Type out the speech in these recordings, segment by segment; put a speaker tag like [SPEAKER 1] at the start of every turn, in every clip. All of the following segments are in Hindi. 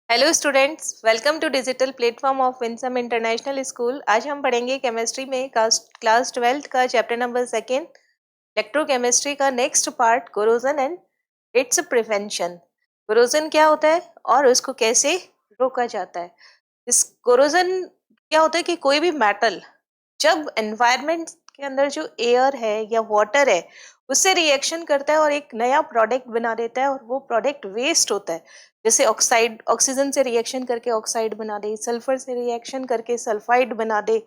[SPEAKER 1] Hello students, welcome to digital platform of Winsome International School. आज हम पढ़ेंगे केमिस्ट्री में क्लास 12th का चैप्टर नंबर सेकेंड, इलेक्ट्रोकेमिस्ट्री का next part, corrosion and its prevention. Corrosion क्या होता है और उसको कैसे रोका जाता है। इस कोरोजन क्या होता है कि कोई भी मेटल जब एनवायरनमेंट के अंदर जो एयर है या वाटर है उससे रिएक्शन करता है और एक नया प्रोडक्ट बना देता है और वो प्रोडक्ट वेस्ट होता है। जैसे ऑक्साइड ऑक्सीजन से रिएक्शन करके ऑक्साइड बना दे, सल्फर से रिएक्शन करके सल्फाइड बना दे,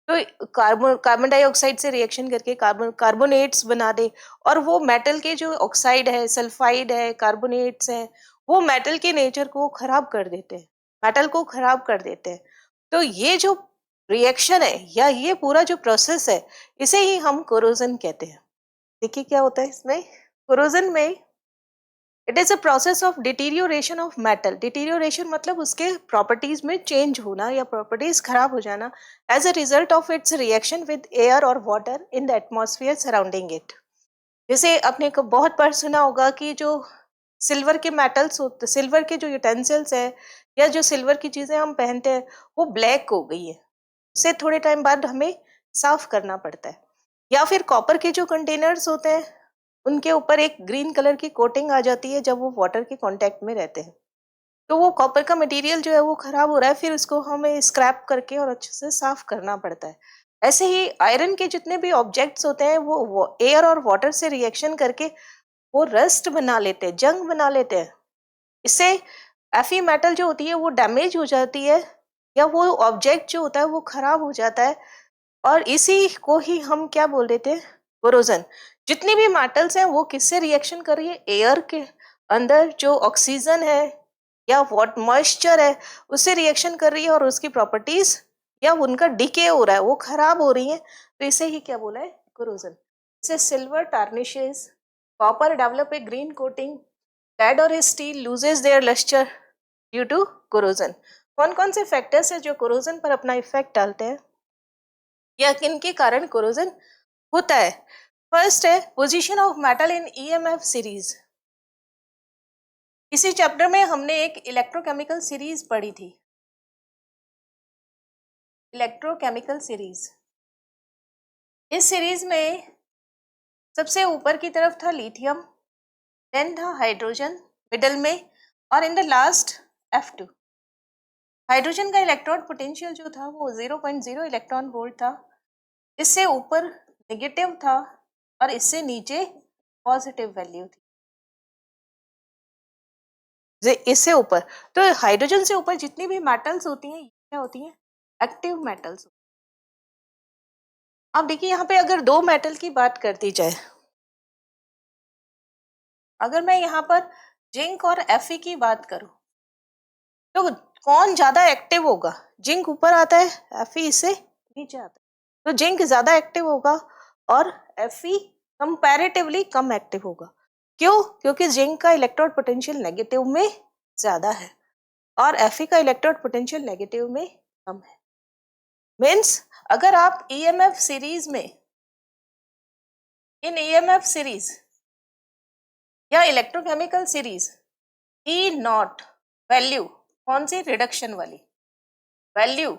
[SPEAKER 1] तो कार्बन डाइऑक्साइड से रिएक्शन करके कार्बोनेट्स बना दे। और वो मेटल के जो ऑक्साइड है, सल्फाइड है, कार्बोनेट्स है, वो मेटल के नेचर को खराब कर देते हैं, मेटल को खराब कर देते हैं। तो ये जो रिएक्शन है या ये पूरा जो प्रोसेस है, इसे ही हम कोरोजन कहते हैं। देखिए क्या होता है इसमें। कोरोजन में it is a process of deterioration of metal. Deterioration मतलब उसके प्रॉपर्टीज में चेंज होना या प्रॉपर्टीज खराब हो जाना as a result of its reaction with air और water in the atmosphere surrounding it. जैसे आपने को बहुत बार सुना होगा कि जो सिल्वर के मेटल्स होते, सिल्वर के जो यूटेंसिल्स है या जो सिल्वर की चीजें हम पहनते हैं वो ब्लैक हो गई है, उसे थोड़े टाइम बाद हमें साफ करना पड़ता है। या फिर कॉपर के जो कंटेनर्स होते हैं उनके ऊपर एक ग्रीन कलर की कोटिंग आ जाती है जब वो वाटर के कांटेक्ट में रहते हैं, तो वो कॉपर का मटेरियल जो है वो खराब हो रहा है, फिर उसको हमें स्क्रैप करके और अच्छे से साफ करना पड़ता है। ऐसे ही आयरन के जितने भी ऑब्जेक्ट्स होते हैं वो एयर और वाटर से रिएक्शन करके वो रस्ट बना लेते हैं, जंग बना लेते हैं। इससे एफी मेटल जो होती है वो डैमेज हो जाती है या वो ऑब्जेक्ट जो होता है वो खराब हो जाता है। और इसी को ही हम क्या बोल देते हैं, कोरोजन। जितनी भी मेटल्स हैं वो किससे रिएक्शन कर रही है, एयर के अंदर जो ऑक्सीजन है या वॉट मॉइस्चर है उससे रिएक्शन कर रही है और उसकी प्रॉपर्टीज या उनका डिके हो रहा है, वो खराब हो रही है। तो इसे ही क्या बोला है, कोरोजन। जैसे silver tarnishes, copper develop a green coating, lead और steel loses their lustre due to corrosion. कौन कौन से फैक्टर्स है जो कोरोजन पर अपना इफेक्ट डालते हैं या किन के कारण कोरोजन होता है। फर्स्ट है position of metal in EMF series. इसी चैप्टर में हमने एक इलेक्ट्रोकेमिकल सीरीज पढ़ी थी, इलेक्ट्रोकेमिकल सीरीज। इस सीरीज में सबसे ऊपर की तरफ था लिथियम, देन था हाइड्रोजन मिडल में, और in the last F2। Hydrogen का इलेक्ट्रॉन पोटेंशियल जो था वो 0.0 इलेक्ट्रॉन वोल्ट था, इससे ऊपर नेगेटिव था और इससे नीचे पॉजिटिव वैल्यू थी। इससे ऊपर, तो हाइड्रोजन से ऊपर जितनी भी मेटल्स होती हैं क्या होती हैं, एक्टिव मेटल्स। अब देखिए यहाँ पे अगर दो मेटल की बात कर दी जाए, अगर मैं यहाँ पर जिंक और Fe की बात करूं तो कौन ज्यादा एक्टिव होगा। जिंक ऊपर आता है, Fe इससे नीचे आता है, तो जिंक ज्यादा एक्टिव होगा और Fe कंपैरेटिवली कम एक्टिव होगा। क्यों? क्योंकि जिंक का इलेक्ट्रोड पोटेंशियल नेगेटिव में ज्यादा है और Fe का इलेक्ट्रोड पोटेंशियल नेगेटिव में कम है। मीन्स अगर आप ईएमएफ सीरीज में, इन ईएमएफ सीरीज या electrochemical series, E not value कौन सी, रिडक्शन वाली वैल्यू,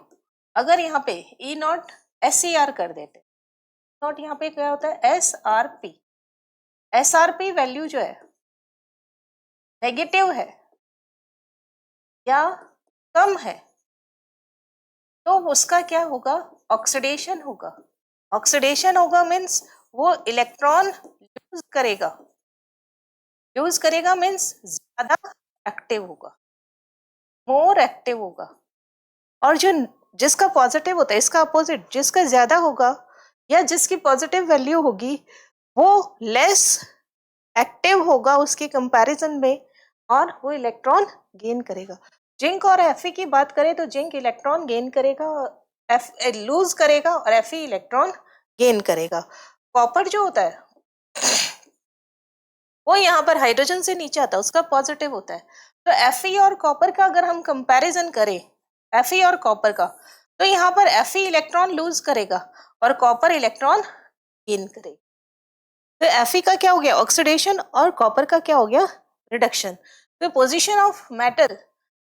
[SPEAKER 1] अगर यहाँ पे ई नॉट SCR कर देते, नॉट यहाँ पे क्या होता है SRP, SRP वैल्यू जो है नेगेटिव है या कम है, तो उसका क्या होगा, ऑक्सीडेशन होगा। ऑक्सीडेशन होगा मीन्स वो इलेक्ट्रॉन यूज करेगा मीन्स ज्यादा एक्टिव होगा, मोर एक्टिव होगा। और जो जिसका पॉजिटिव होता है, इसका अपोजिट, जिसका ज्यादा होगा या जिसकी पॉजिटिव वैल्यू होगी वो लेस एक्टिव होगा उसके कंपैरिजन में और वो इलेक्ट्रॉन गेन करेगा। जिंक और Fe की बात करें तो जिंक इलेक्ट्रॉन गेन करेगा, लूज करेगा, और Fe इलेक्ट्रॉन गेन करेगा। कॉपर जो होता है वो यहाँ पर हाइड्रोजन से नीचे आता है, उसका पॉजिटिव होता है। तो Fe और कॉपर का अगर हम कंपैरिजन करें, Fe और कॉपर का, तो यहाँ पर Fe इलेक्ट्रॉन लूज करेगा और कॉपर इलेक्ट्रॉन गेन करेगा। तो Fe का क्या हो गया, ऑक्सीडेशन, और कॉपर का क्या हो गया, रिडक्शन। तो position of metal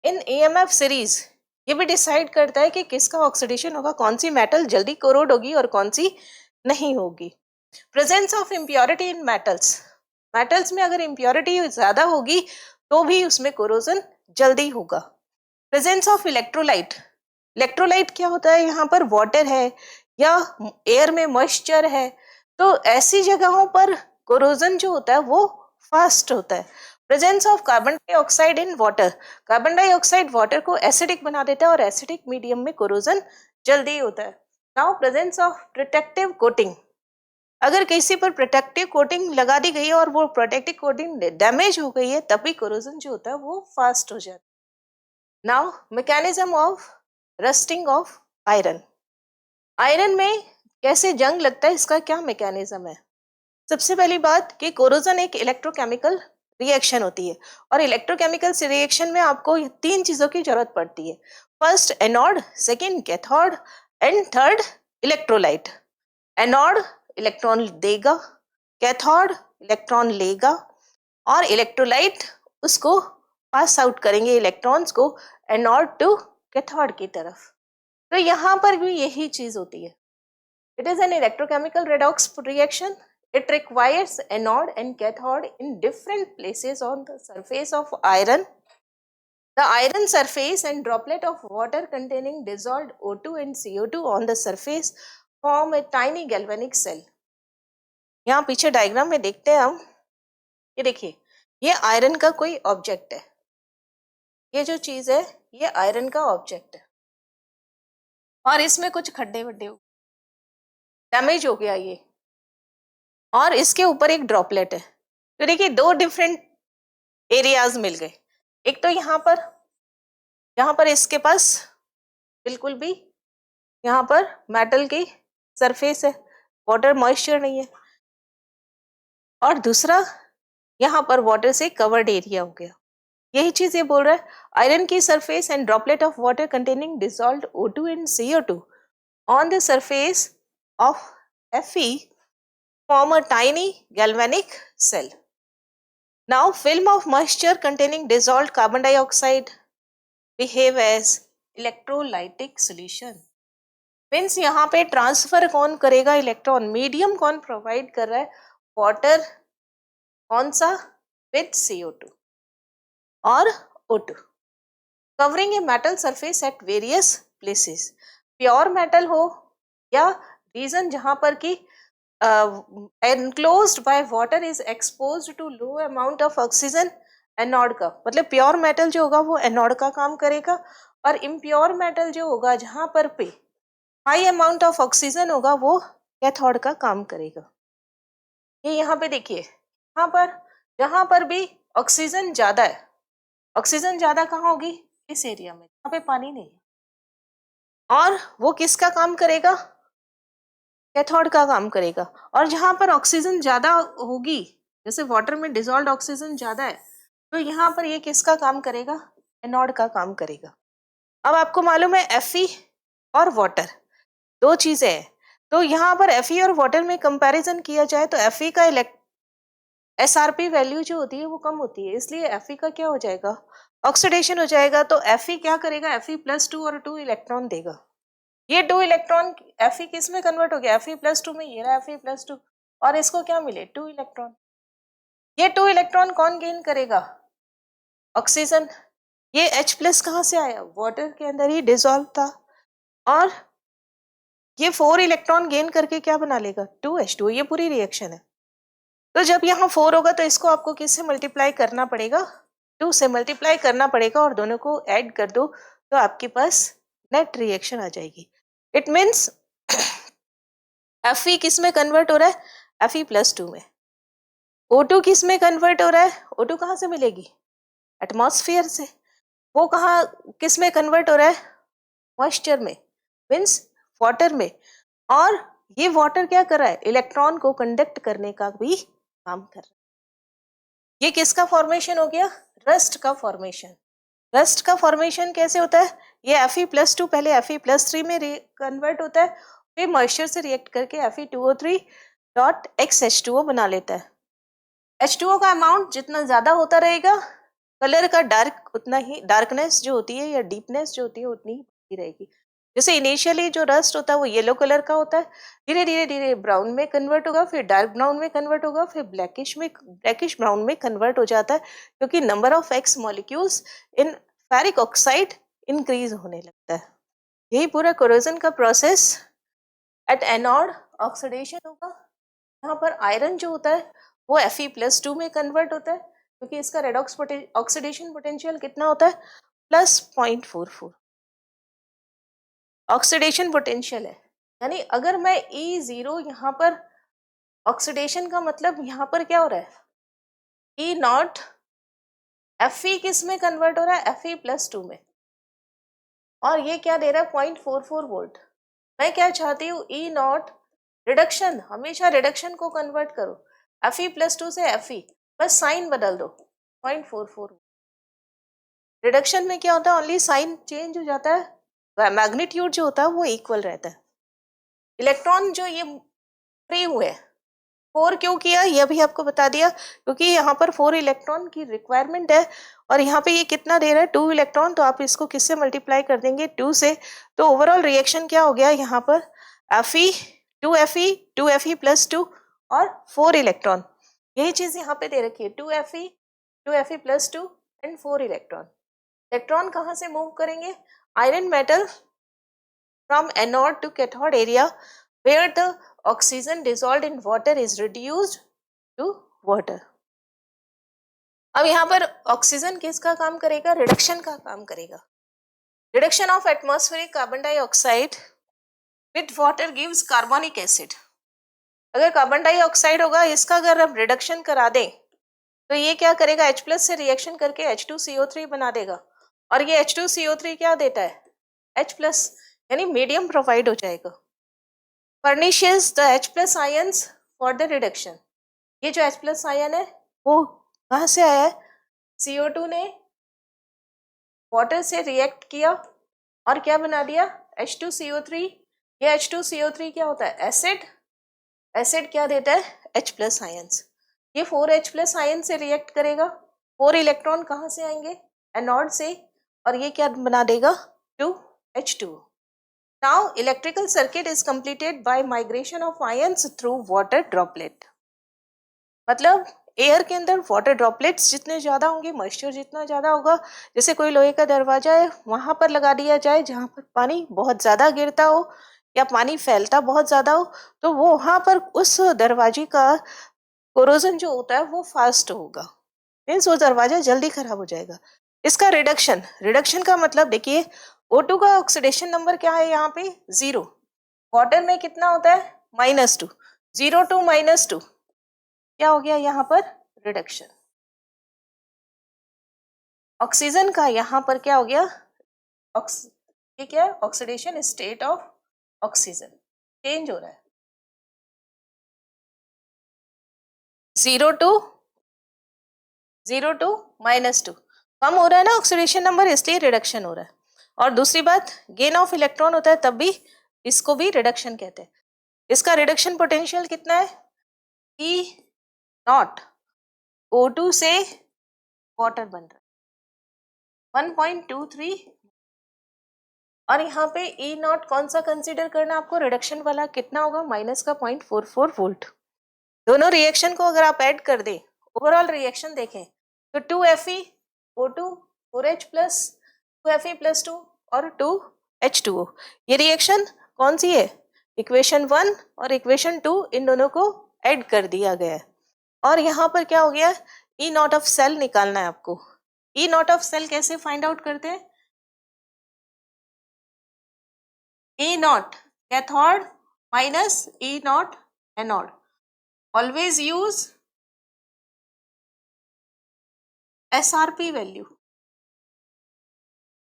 [SPEAKER 1] in EMF series ये भी डिसाइड करता है कि किसका ऑक्सीडेशन होगा, कौन सी मेटल जल्दी कोरोड होगी और कौन सी नहीं होगी। Presence of impurity in metals, metals में अगर इम्प्योरिटी ज्यादा होगी तो भी उसमें कोरोजन जल्दी होगा। प्रेजेंस ऑफ इलेक्ट्रोलाइट, इलेक्ट्रोलाइट क्या होता है, यहाँ पर वाटर है या एयर में मॉइस्चर है, तो ऐसी जगहों पर कोरोजन जो होता है वो फास्ट होता है। Presence of carbon dioxide in water, carbon dioxide water को एसिडिक बना देता है और एसिडिक मीडियम में कोरोजन जल्दी होता है। Now presence of protective coating, अगर किसी पर प्रोटेक्टिव कोटिंग लगा दी गई है और वो प्रोटेक्टिव कोटिंग डैमेज हो गई है तब भी कोरोजन जो होता है वो फास्ट हो जाता है। Now mechanism of rusting of iron, iron में कैसे जंग लगता है, इसका क्या मैकेनिज्म है। सबसे पहली बात कि कोरोजन एक इलेक्ट्रोकेमिकल रिएक्शन होती है और इलेक्ट्रोकेमिकल रिएक्शन में आपको तीन चीजों की जरूरत पड़ती है। First anode, second cathode and third electrolyte. Anode electron देगा, कैथोड इलेक्ट्रॉन लेगा और इलेक्ट्रोलाइट उसको पास आउट करेंगे इलेक्ट्रॉन्स को एनोड टू कैथोड की तरफ। तो यहाँ पर भी यही चीज होती है। It is an electrochemical redox reaction, it requires anode and cathode in different places on the surface of iron. The iron surface and droplet of water containing dissolved O2 and CO2 on the surface form a tiny galvanic cell. यहाँ पीछे डायग्राम में देखते हैं हम, ये देखिए ये आयरन का कोई ऑब्जेक्ट है, ये जो चीज है ये आयरन का ऑब्जेक्ट है और इसमें कुछ खड्डे वड्डे डैमेज हो गया ये और इसके ऊपर एक ड्रॉपलेट है। तो देखिए दो डिफरेंट एरियाज मिल गए, एक तो यहाँ पर इसके पास बिल्कुल भी यहाँ पर मेटल की सरफेस है, वाटर मॉइस्चर नहीं है, और दूसरा यहाँ पर वाटर से कवर्ड एरिया हो गया। यही चीज ये बोल रहा है, आयरन की surface and droplet of water containing dissolved O2 and CO2 on the surface of Fe form a tiny galvanic cell. Now film of moisture containing dissolved carbon dioxide behave as electrolytic solution. Means यहाँ पे ट्रांसफर कौन करेगा इलेक्ट्रॉन, मीडियम कौन प्रोवाइड कर रहा है, वाटर कौन सा विथ CO2 और O2 covering a metal surface at various places. Pure metal हो या रीजन जहां पर की enclosed by water is exposed to low amount of oxygen, anode का मतलब प्योर मेटल जो होगा वो एनोड का काम करेगा और इम्प्योर मेटल जो होगा जहां पर पे हाई अमाउंट ऑफ ऑक्सीजन होगा वो कैथोड का काम करेगा। ये यहाँ पे देखिए, यहाँ पर जहां पर भी ऑक्सीजन ज्यादा है, ऑक्सीजन ज्यादा कहाँ होगी, इस एरिया में जहाँ पे पानी नहीं है, और वो किसका काम करेगा, कैथोड का काम करेगा। और जहां पर ऑक्सीजन ज्यादा होगी, जैसे वाटर में डिसॉल्व्ड ऑक्सीजन ज्यादा है, तो यहाँ पर ये किसका काम करेगा, एनोड का काम करेगा। अब आपको मालूम है Fe और वाटर दो चीजें हैं, तो यहाँ पर Fe और वाटर में कंपैरिजन किया जाए तो Fe का SRP वैल्यू जो होती है वो कम होती है, इसलिए Fe का क्या हो जाएगा, ऑक्सीडेशन हो जाएगा। तो Fe क्या करेगा, Fe+2 और 2 इलेक्ट्रॉन देगा। ये 2 इलेक्ट्रॉन Fe किस में कन्वर्ट हो गया, Fe+2 में, ये रहा Fe+2 और इसको क्या मिले 2 इलेक्ट्रॉन। ये 2 इलेक्ट्रॉन कौन गेन करेगा, ऑक्सीजन। ये H+ कहाँ से आया, वाटर के अंदर ही डिसॉल्व था, और ये 4 इलेक्ट्रॉन गेन करके क्या बना लेगा 2H2। ये पूरी रिएक्शन है। तो जब यहाँ 4 होगा तो इसको आपको किससे मल्टीप्लाई करना पड़ेगा, 2 से मल्टीप्लाई करना पड़ेगा और दोनों को ऐड कर दो तो आपके पास नेट रिएक्शन आ जाएगी। इट मीन्स Fe किस में कन्वर्ट हो रहा है, Fe+2 में। O2 किस में कन्वर्ट हो रहा है, O2 कहाँ से मिलेगी, एटमॉस्फेयर से। वो कहाँ किस में कन्वर्ट हो रहा है, मॉइस्चर में, मीन्स वाटर में। और ये वाटर क्या कर रहा है, इलेक्ट्रॉन को कंडक्ट करने का भी काम कर रहा है। ये किसका फॉर्मेशन हो गया, रस्ट का फॉर्मेशन। रस्ट का फॉर्मेशन कैसे होता है, ये Fe+2 पहले Fe+3 में कन्वर्ट होता है, फिर मॉइस्चर से रिएक्ट करके Fe2O3.XH2O बना लेता है। H2O का अमाउंट जितना ज्यादा होता रहेगा कलर का डार्क उतना ही, डार्कनेस जो होती है या डीपनेस जो होती है उतनी ही बढ़ती रहेगी। जैसे इनिशियली जो रस्ट होता है वो येलो कलर का होता है, धीरे धीरे धीरे ब्राउन में कन्वर्ट होगा, फिर डार्क ब्राउन में कन्वर्ट होगा, फिर ब्लैकिश ब्राउन में कन्वर्ट हो जाता है, क्योंकि number of x molecules in ferric oxide increase होने लगता है। यही पूरा कोरोजन का प्रोसेस एट एनोड ऑक्सीडेशन होगा। यहाँ पर आयरन जो होता है वो Fe+2 में कन्वर्ट होता है, क्योंकि इसका रेडॉक्स ऑक्सीडेशन पोटेंशियल कितना होता है, +0.44 ऑक्सीडेशन पोटेंशियल है। यानी अगर मैं E0 यहाँ पर, ऑक्सीडेशन का मतलब यहाँ पर क्या हो रहा है, E0 Fe किस में कन्वर्ट हो रहा है, Fe+2 में, और ये क्या दे रहा है, 0.44 वोल्ट। मैं क्या चाहती हूँ, E0 रिडक्शन, हमेशा रिडक्शन को कन्वर्ट करो, Fe+2 से Fe, बस साइन बदल दो, 0.44। रिडक्शन में क्या होता है, ओनली साइन चेंज हो जाता है, मैग्नीट्यूड जो होता है वो इक्वल रहता है। इलेक्ट्रॉन जो ये फ्री हुए, 4 क्यों किया ये भी आपको बता दिया, क्योंकि यहाँ पर 4 इलेक्ट्रॉन की रिक्वायरमेंट है, और यहाँ पे ये कितना दे रहा है, 2 इलेक्ट्रॉन, तो आप इसको किससे मल्टीप्लाई कर देंगे, 2 से, तो ओवरऑल रिएक्शन क्या हो गया यहाँ पर, Fe 2Fe 2Fe+2 और 4 इलेक्ट्रॉन। यही चीज यहाँ पे दे रखी है, 2Fe 2Fe+2 and 4 electron. Electron कहाँ से मूव करेंगे, iron metal from anode to cathode area where the oxygen dissolved in water is reduced to water. अब यहाँ पर ऑक्सीजन किसका काम करेगा, रिडक्शन का काम करेगा। Reduction of atmospheric carbon dioxide with water gives carbonic acid. अगर कार्बन डाइऑक्साइड होगा, इसका अगर हम रिडक्शन करा दें तो ये क्या करेगा, H+ से रिएक्शन करके H2CO3 बना देगा, और ये H2CO3 क्या देता है, H+, यानी मीडियम प्रोवाइड हो जाएगा। Furnishes the H+ ions for the reduction. ये जो H+ आयन है वो कहाँ से आया है, CO2 ने वाटर से रिएक्ट किया और क्या बना दिया, H2CO3। ये H2CO3 क्या होता है, एसिड। एसिड क्या देता है, H+ आयंस। ये 4H+ आयन से रिएक्ट करेगा, 4 इलेक्ट्रॉन कहाँ से आएंगे, एनोड से, और ये क्या बना देगा, 2H2। Now electrical circuit is completed by migration of ions through water droplet. मतलब एयर के अंदर वाटर ड्रॉपलेट्स जितने ज्यादा होंगे, मॉइस्चर जितना ज्यादा होगा, जैसे कोई लोहे का दरवाजा है वहां पर लगा दिया जाए जहां पर पानी बहुत ज्यादा गिरता हो या पानी फैलता बहुत ज्यादा हो, तो वो वहां पर उस दरवाजे का कोरोजन जो होता है वो फास्ट होगा, मीन्स वो दरवाजा जल्दी खराब हो जाएगा। इसका रिडक्शन, रिडक्शन का मतलब देखिए, O2 का ऑक्सीडेशन नंबर क्या है यहाँ पे, 0। वाटर में कितना होता है, -2, 0 to -2 क्या हो गया यहाँ पर, रिडक्शन। ऑक्सीजन का यहाँ पर क्या हो गया, ये क्या है, oxidation state of oxygen change हो रहा है, 0 to -2 कम हो रहा है ना ऑक्सीडेशन नंबर, इसलिए रिडक्शन हो रहा है। और दूसरी बात, गेन ऑफ इलेक्ट्रॉन होता है तब भी इसको भी रिडक्शन कहते हैं। इसका रिडक्शन पोटेंशियल कितना है, E0 O2 से वाटर बन रहा है 1.23, और यहाँ पे E0 कौन सा कंसीडर करना आपको, रिडक्शन वाला कितना होगा, माइनस का 0.44 वोल्ट। दोनों रिएक्शन को अगर आप ऐड कर दें, ओवरऑल रिएक्शन देखें तो 2Fe O2 4H+, 2Fe+2 और 2H2O। ये रिएक्शन कौन सी है, इक्वेशन 1 और इक्वेशन 2, इन दोनों को ऐड कर दिया गया है। और यहाँ पर क्या हो गया, E0 ऑफ सेल निकालना है आपको। E0 ऑफ सेल कैसे फाइंड आउट करते हैं, E0 cathode minus E0 anode. Always use SRP value,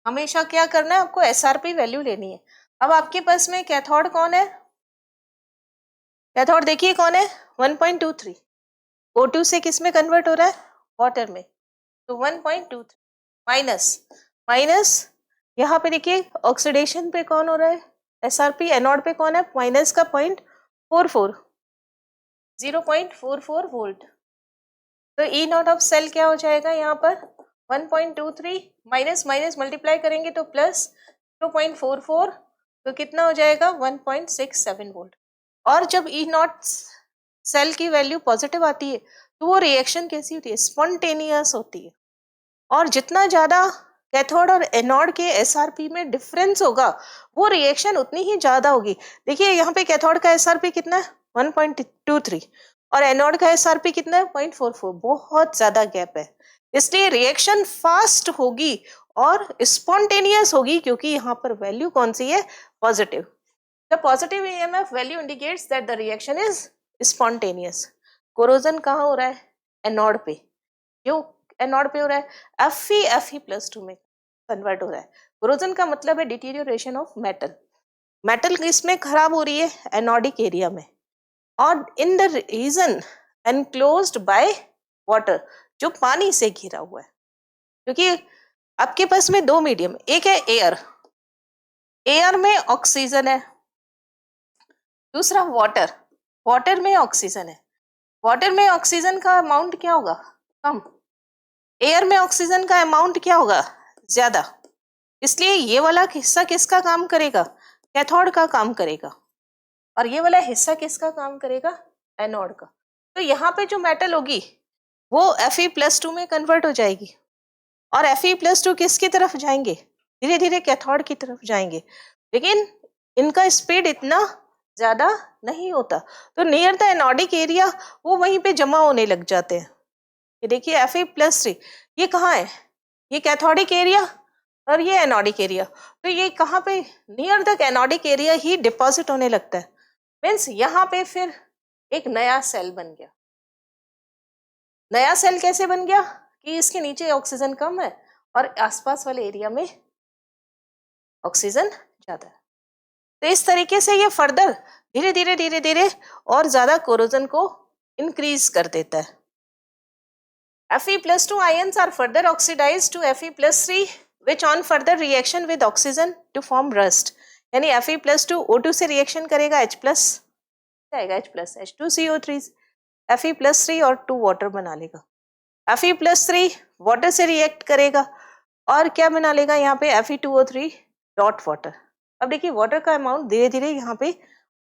[SPEAKER 1] हमेशा क्या करना है आपको, SRP वैल्यू लेनी है। अब आपके पास में कैथोड कौन है, कैथोड देखिए कौन है, 1.23। O2 से किस में कन्वर्ट हो रहा है, वाटर में, तो 1.23 माइनस यहाँ पे देखिए ऑक्सीडेशन पे कौन हो रहा है, SRP, एनोड पे कौन है, माइनस का 0.44 0.44 वोल्ट। तो E0 ऑफ सेल क्या हो जाएगा यहाँ पर, 1.23 माइनस माइनस मल्टीप्लाई करेंगे तो प्लस 2.44, तो कितना हो जाएगा 1.67 वोल्ट। और जब ई नॉट सेल की वैल्यू पॉजिटिव आती है तो वो रिएक्शन कैसी होती है, स्पॉन्टेनियस होती है। और जितना ज्यादा कैथोड और एनोड के एसआरपी में डिफरेंस होगा वो रिएक्शन उतनी ही ज्यादा होगी। देखिए यहाँ पे कैथोड का एसआरपी कितना है 1.23 और एनोड का एसआरपी कितना है 0.44, बहुत ज्यादा गैप है। इसलिए रिएक्शन फास्ट होगी और स्पॉन्टेनियस होगी क्योंकि यहाँ पर वैल्यू कौन सी है, positive. The positive EMF value indicates that the reaction is spontaneous. Corrosion कहाँ हो रहा है, एनोड पे। क्यों एनोड पे हो रहा है, Fe+2 में कन्वर्ट हो रहा है। कोरोजन का मतलब है डिटीरियोरेशन ऑफ मेटल। मेटल इसमें खराब हो रही है एनोडिक एरिया में और in the region enclosed by water, जो पानी से घिरा हुआ है। क्योंकि आपके पास में दो मीडियम, एक है एयर, एयर में ऑक्सीजन है, दूसरा वाटर, वाटर में ऑक्सीजन है। वाटर में ऑक्सीजन का अमाउंट क्या होगा, कम। एयर में ऑक्सीजन का अमाउंट क्या होगा, ज्यादा। इसलिए ये वाला हिस्सा किसका काम करेगा, कैथोड का काम करेगा, और ये वाला हिस्सा किसका काम करेगा, एनोड का। तो यहाँ पे जो मेटल होगी वो Fe+2 में कन्वर्ट हो जाएगी और Fe+2 किसकी तरफ जाएंगे, धीरे धीरे कैथोड की तरफ जाएंगे। लेकिन इनका स्पीड इतना ज्यादा नहीं होता, तो नियर द एनोडिक एरिया वो वहीं पे जमा होने लग जाते हैं। ये देखिए Fe+3 ये कहाँ है, ये कैथोडिक एरिया और ये एनोडिक एरिया। तो ये कहाँ पे, near the anodic area he deposit होने लगता है। मीन्स यहाँ पे फिर एक नया सेल बन गया। नया सेल कैसे बन गया कि इसके नीचे ऑक्सीजन कम है और आसपास वाले एरिया में ऑक्सीजन ज्यादा है। तो इस तरीके से ये फर्दर धीरे धीरे धीरे धीरे और ज्यादा कोरोजन को इंक्रीज कर देता है। Fe+2 ions are further oxidized to Fe+3 which on further reaction with oxygen to form rust। यानी Fe+2 O2 से रिएक्शन करेगा H+ जाएगा H+, H2CO3 Fe+3 और 2 वाटर बना लेगा। Fe+3 वाटर से रिएक्ट करेगा और क्या बना लेगा यहाँ पे Fe2O3 डॉट वाटर। अब देखिए वाटर का अमाउंट धीरे धीरे यहाँ पे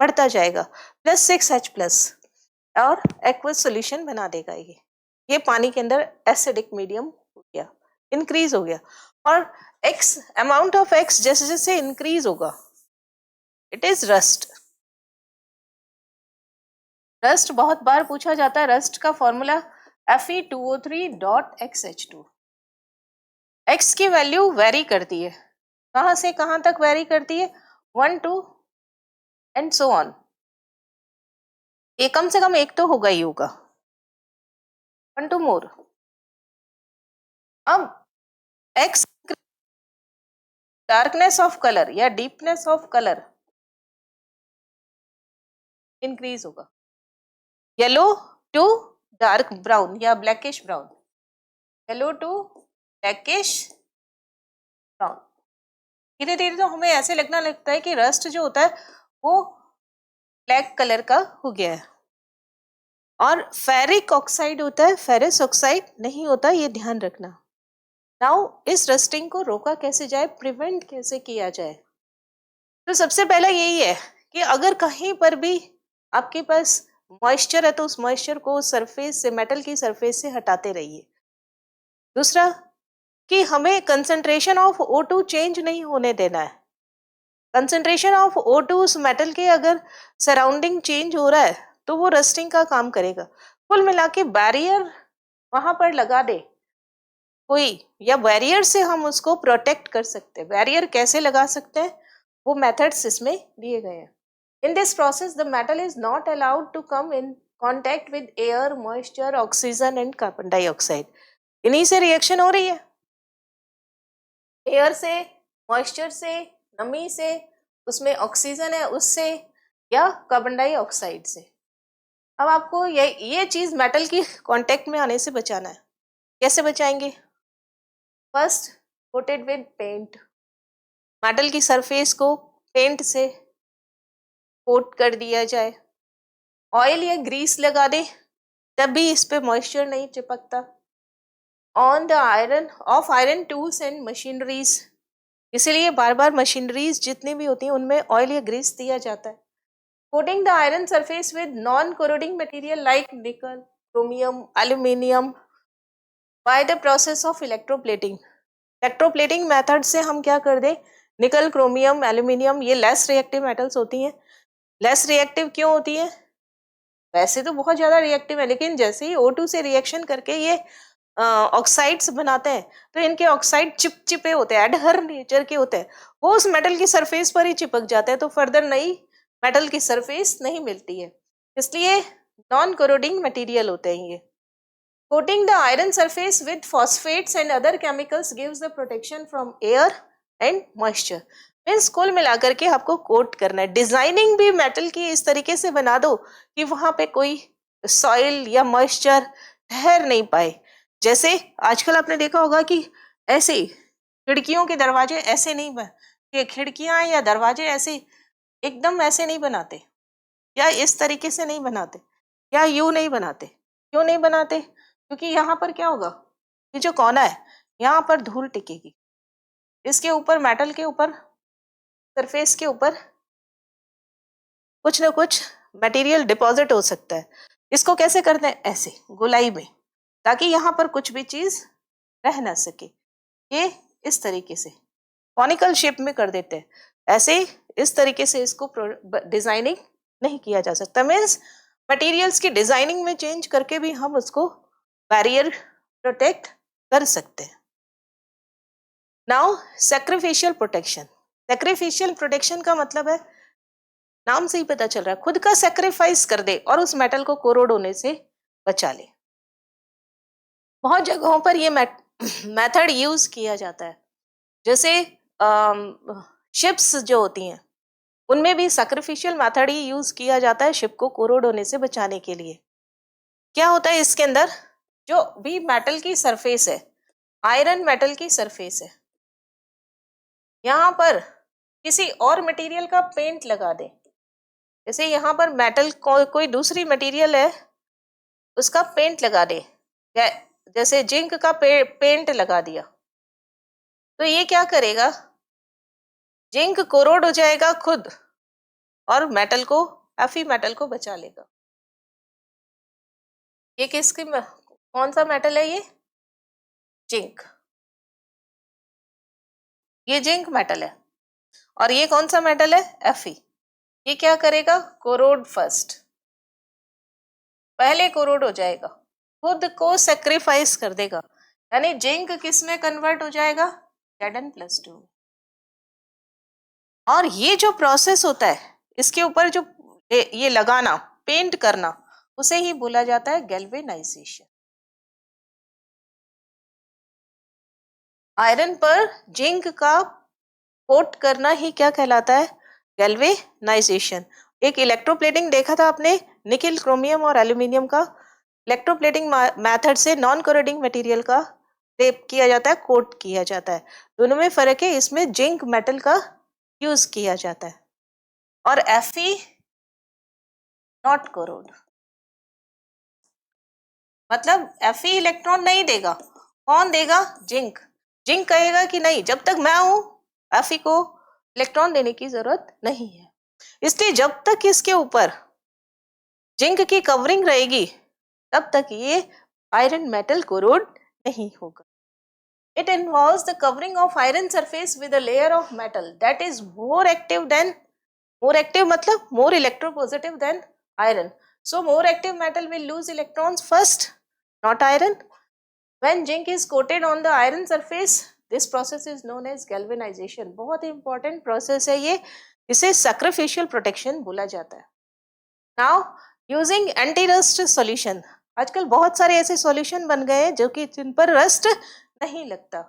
[SPEAKER 1] बढ़ता जाएगा, +6H+ और एक्वस सोल्यूशन बना देगा। ये पानी के अंदर एसिडिक मीडियम हो गया, इंक्रीज हो गया। और एक्स अमाउंट ऑफ एक्स जैसे जैसे इंक्रीज होगा इट इज रस्ट। रस्ट बहुत बार पूछा जाता है, रस्ट का formula Fe2O3 dot XH2। X की वैल्यू वेरी करती है, कहां से कहां तक वेरी करती है, 1 2 एंड सो ऑन। ये कम से कम एक तो होगा ही होगा, 1 2 मोर। अब एक्स डार्कनेस ऑफ कलर या डीपनेस ऑफ कलर इंक्रीज होगा, येलो टू डार्क ब्राउन या blackish brown, yellow to blackish brown. धीरे धीरे तो हमें ऐसे लगना लगता है कि रस्ट जो होता है वो ब्लैक कलर का हो गया है। और फेरिक ऑक्साइड होता है, फेरस ऑक्साइड नहीं होता, ये ध्यान रखना। नाउ इस रस्टिंग को रोका कैसे जाए, प्रिवेंट कैसे किया जाए। तो सबसे पहला यही है कि अगर कहीं पर भी आपके पास मॉइस्चर है तो उस मॉइस्चर को सरफेस से, मेटल की सरफेस से हटाते रहिए। दूसरा कि हमें कंसंट्रेशन ऑफ O2 चेंज नहीं होने देना है। कंसंट्रेशन ऑफ O2 उस मेटल के अगर सराउंडिंग चेंज हो रहा है तो वो रस्टिंग का काम करेगा। कुल मिला के बैरियर वहां पर लगा दे कोई, या बैरियर से हम उसको प्रोटेक्ट कर सकते हैं। बैरियर कैसे लगा सकते हैं, वो मेथड्स इसमें दिए गए हैं। In this process, the metal is not allowed to come in contact with air, moisture, oxygen and carbon dioxide। इन्हीं से रिएक्शन हो रही है, एयर से, मॉइस्चर से, नमी से, उसमें ऑक्सीजन है उससे, या कार्बन डाइऑक्साइड से। अब आपको ये चीज मेटल की कांटेक्ट में आने से बचाना है। कैसे बचाएंगे, first coated with paint, metal की सरफेस को पेंट से कोट कर दिया जाए, ऑयल या ग्रीस लगा दे तब भी इस पे मॉइस्चर नहीं चिपकता। On the iron of iron tools and machineries, इसीलिए बार बार मशीनरीज जितनी भी होती हैं उनमें ऑयल या ग्रीस दिया जाता है. Coating the iron surface with non corroding material like nickel, chromium, aluminium by the process of electroplating. Electroplating method से हम क्या कर दें, निकल, क्रोमियम, एल्यूमिनियम, ये लेस रिएक्टिव मेटल्स होती हैं. लेस रिएक्टिव क्यों होती है? वैसे तो बहुत ज्यादा रिएक्टिव है, लेकिन जैसे ही O2 से रिएक्शन करके ये ऑक्साइड्स बनाते हैं तो इनके ऑक्साइड चिपचिपे होते हैं, एडहर नेचर के होते हैं, वो उस मेटल की सरफेस पर ही चिपक जाते हैं, तो फर्दर नई मेटल की सरफेस नहीं मिलती है. इसलिए नॉन कोरोडिंग मटेरियल होते हैं ये. Coating the iron surface with phosphates and other chemicals gives the protection from air and moisture. Means कुल मिलाकर के आपको कोट करना है. डिजाइनिंग भी मेटल की इस तरीके से बना दो कि वहां पे कोई सॉइल या मॉइस्चर ठहर नहीं पाए. जैसे आजकल आपने देखा होगा कि ऐसे खिड़कियों के दरवाजे ऐसे नहीं ये खिड़कियां या दरवाजे ऐसे एकदम ऐसे नहीं बनाते, या इस तरीके से नहीं बनाते, या यूं नहीं बनाते. क्यों नहीं बनाते? क्योंकि यहाँ पर क्या होगा, ये जो कोना है यहाँ पर धूल टिकेगी, इसके ऊपर मेटल के ऊपर सरफेस के ऊपर कुछ ना कुछ मटेरियल डिपॉजिट हो सकता है. इसको कैसे करते हैं, ऐसे गोलाई में, ताकि यहाँ पर कुछ भी चीज रह ना सके. ये इस तरीके से कॉनिकल शेप में कर देते हैं. ऐसे इस तरीके से इसको डिजाइनिंग नहीं किया जा सकता. मीन्स मटेरियल्स की डिजाइनिंग में चेंज करके भी हम उसको बैरियर प्रोटेक्ट कर सकते हैं. Now sacrificial protection. Sacrificial protection का मतलब है, नाम से ही पता चल रहा है, खुद का सैक्रिफाइस कर दे और उस मेटल को कोरोड होने से बचा ले. बहुत जगहों पर ये मेथड यूज किया जाता है. जैसे शिप्स जो होती हैं उनमें भी सैक्रिफिशियल मेथड ही यूज किया जाता है शिप को कोरोड होने से बचाने के लिए. क्या होता है इसके अंदर, जो भी मेटल की सरफेस है, आयरन मेटल की सरफेस है, यहाँ पर किसी और मटेरियल का पेंट लगा दे. जैसे यहाँ पर मेटल कोई दूसरी मटेरियल है उसका पेंट लगा दे, जैसे जिंक का पेंट लगा दिया, तो ये क्या करेगा, जिंक कोरोड हो जाएगा खुद और मेटल को, एफी मेटल को बचा लेगा. ये किसकी कौन सा मेटल है, ये जिंक, ये जिंक मेटल है. और ये कौन सा मेटल है, एफी. ये क्या करेगा, कोरोड फर्स्ट, पहले कोरोड हो जाएगा, खुद को सेक्रीफाइस कर देगा. यानी जिंक किस में कन्वर्ट हो जाएगा, Zn+2. और ये जो प्रोसेस होता है इसके ऊपर जो ये लगाना, पेंट करना, उसे ही बोला जाता है गैल्वेनाइजेशन. आयरन पर जिंक का कोट करना ही क्या कहलाता है, गैल्वेनाइजेशन. एक इलेक्ट्रोप्लेटिंग देखा था आपने, निकिल, क्रोमियम और एल्यूमिनियम का इलेक्ट्रोप्लेटिंग मेथड से नॉन कोरोडिंग मटेरियल का टेप किया जाता है, कोट किया जाता है. दोनों में फर्क है, इसमें जिंक मेटल का यूज किया जाता है और Fe नॉट कोरोड. मतलब Fe इलेक्ट्रॉन नहीं देगा, कौन देगा, जिंक. जिंक कहेगा कि नहीं, जब तक मैं हूं Fe को इलेक्ट्रॉन देने की जरूरत नहीं है. इसलिए जब तक इसके ऊपर जिंक की कवरिंग रहेगी तब तक ये आयरन मेटल कोरोड नहीं होगा. It involves the covering of iron surface with a layer of metal that is more active मतलब more electropositive than iron. So more active metal will lose electrons first, not iron. When zinc is coated on the iron surface, this process is known as galvanization. बहुत important process है ये, इसे sacrificial protection बोला जाता है. Now using anti-rust solution. आजकल बहुत सारे ऐसे सॉल्यूशन बन गए हैं जो कि जिन पर रस्ट नहीं लगता.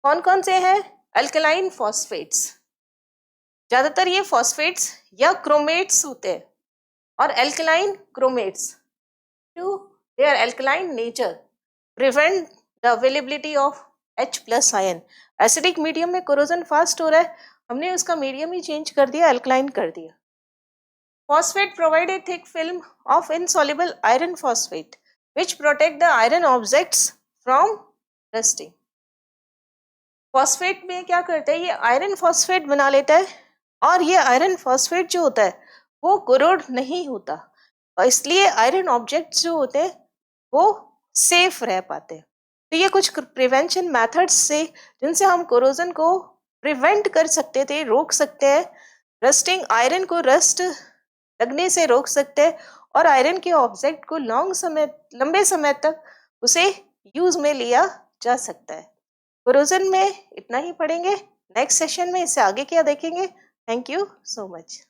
[SPEAKER 1] कौन कौन से हैं, अल्कलाइन फॉस्फेट्स. ज्यादातर ये फॉस्फेट्स या क्रोमेट्स होते हैं, और alkaline chromates to their alkaline nature prevent the availability of H+ ion. Acidic medium में कोरोजन फास्ट हो रहा है, हमने उसका मीडियम ही चेंज कर दिया, अल्कलाइन कर दिया. Phosphate provide a thick film of insoluble iron phosphate which protect the iron objects from rusting. Phosphate में क्या करता है, ये आयरन फॉस्फेट बना लेता है, और ये आयरन फॉस्फेट जो होता है वो कोरोड नहीं होता, और इसलिए आयरन ऑब्जेक्ट्स जो होते हैं वो सेफ रह पाते हैं। तो ये कुछ प्रिवेंशन मेथड्स से जिनसे हम कोरोजन को प्रिवेंट कर सकते थे, रोक सकते हैं। रस्टिंग, आयरन को रस्ट लगने से रोक सकते हैं, और आयरन के ऑब्जेक्ट को लंबे समय तक उसे यूज में लिया जा सकता है। कोरोजन में इतना ही पढ़ेंगे। नेक्स्ट सेशन में इससे आगे क्या देखेंगे। Thank you so much.